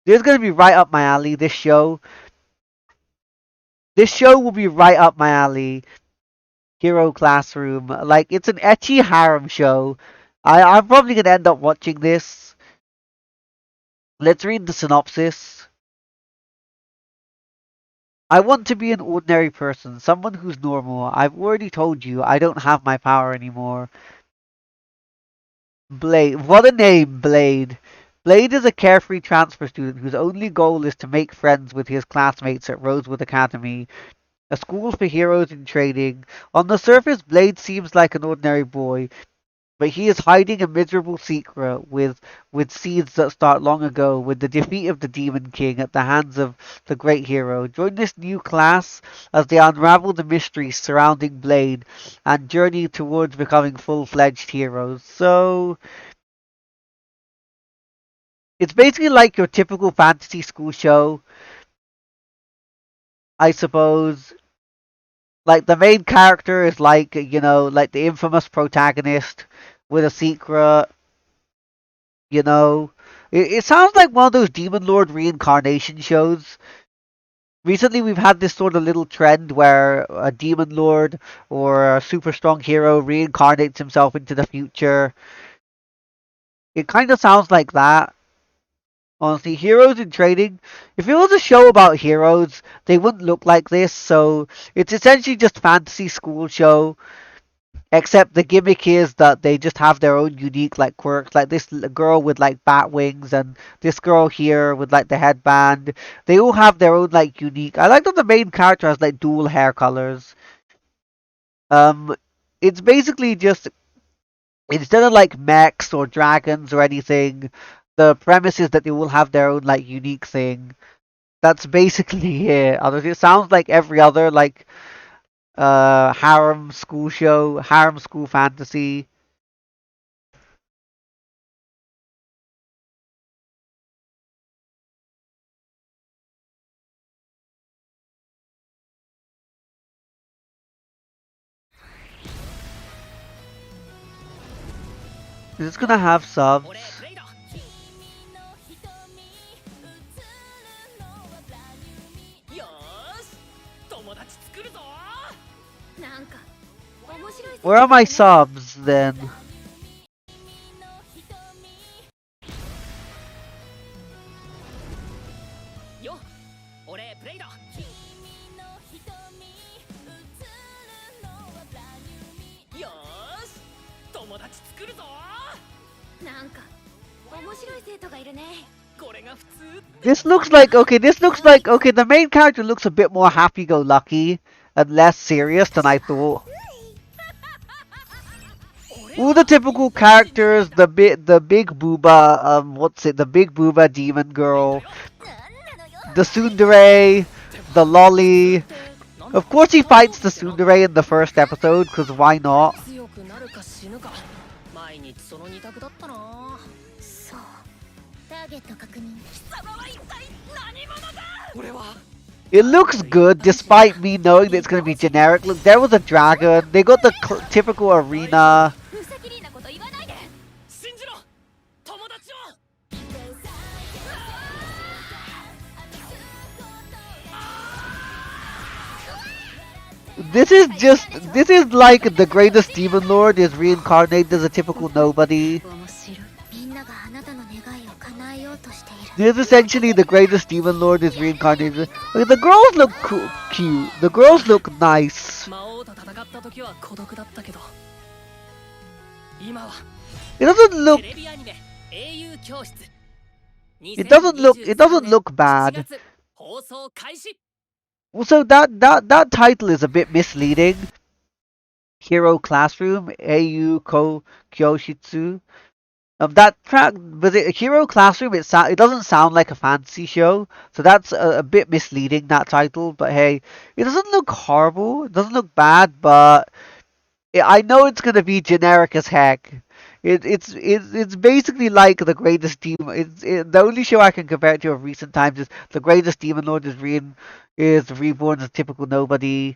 This is gonna be right up my alley. This show. This show will be right up my alley. Hero Classroom. Like it's an ecchi harem show. I'm probably gonna end up watching this. Let's read the synopsis. I want to be an ordinary person, someone who's normal. I've already told you I don't have my power anymore. Blade. What a name, Blade. Blade is a carefree transfer student whose only goal is to make friends with his classmates at Rosewood Academy, a school for heroes in training. On the surface, Blade seems like an ordinary boy, but he is hiding a miserable secret with seeds that start long ago with the defeat of the Demon King at the hands of the great hero. Join this new class as they unravel the mysteries surrounding Blade and journey towards becoming full-fledged heroes. So it's basically like your typical fantasy school show, I suppose. Like the main character is like, like the infamous protagonist with a secret. You know, it sounds like one of those Demon Lord reincarnation shows. Recently, we've had this sort of little trend where a Demon Lord or a super strong hero reincarnates himself into the future. It kind of sounds like that. Honestly, heroes in training. If it was a show about heroes, they wouldn't look like this. So it's essentially just fantasy school show. Except the gimmick is that they just have their own unique like quirks. Like this girl with like bat wings, and this girl here with like the headband. They all have their own like unique. I like that the main character has like dual hair colors. Um, it's basically just instead of like mechs or dragons or anything, the premise is that they all have their own like unique thing. That's basically it. Honestly, it sounds like every other like harem school show, harem school fantasy. Is this gonna have subs? Where are my subs then? This looks like okay. This looks like okay. The main character looks a bit more happy-go-lucky and less serious than I thought. All the typical characters, the big booba, what's it? The big booba demon girl, the tsundere, the lolly. Of course, he fights the tsundere in the first episode, because why not? It looks good, despite me knowing that it's going to be generic. Look, there was a dragon. They got the typical arena. This is like the greatest demon lord is reincarnated as a typical nobody. This is essentially the greatest demon lord is reincarnated. Like, the girls look cute. The girls look nice. It doesn't look. It doesn't look bad. Also, that title is a bit misleading. Hero Classroom, Eiyu Ko Kyoshitsu. That track, but the Hero Classroom, it doesn't sound like a fantasy show, so that's a bit misleading, that title. But hey, it doesn't look horrible. It doesn't look bad, but I know it's gonna be generic as heck. It's basically like the greatest demon. The only show I can compare it to of recent times is the greatest demon lord is reborn as typical nobody.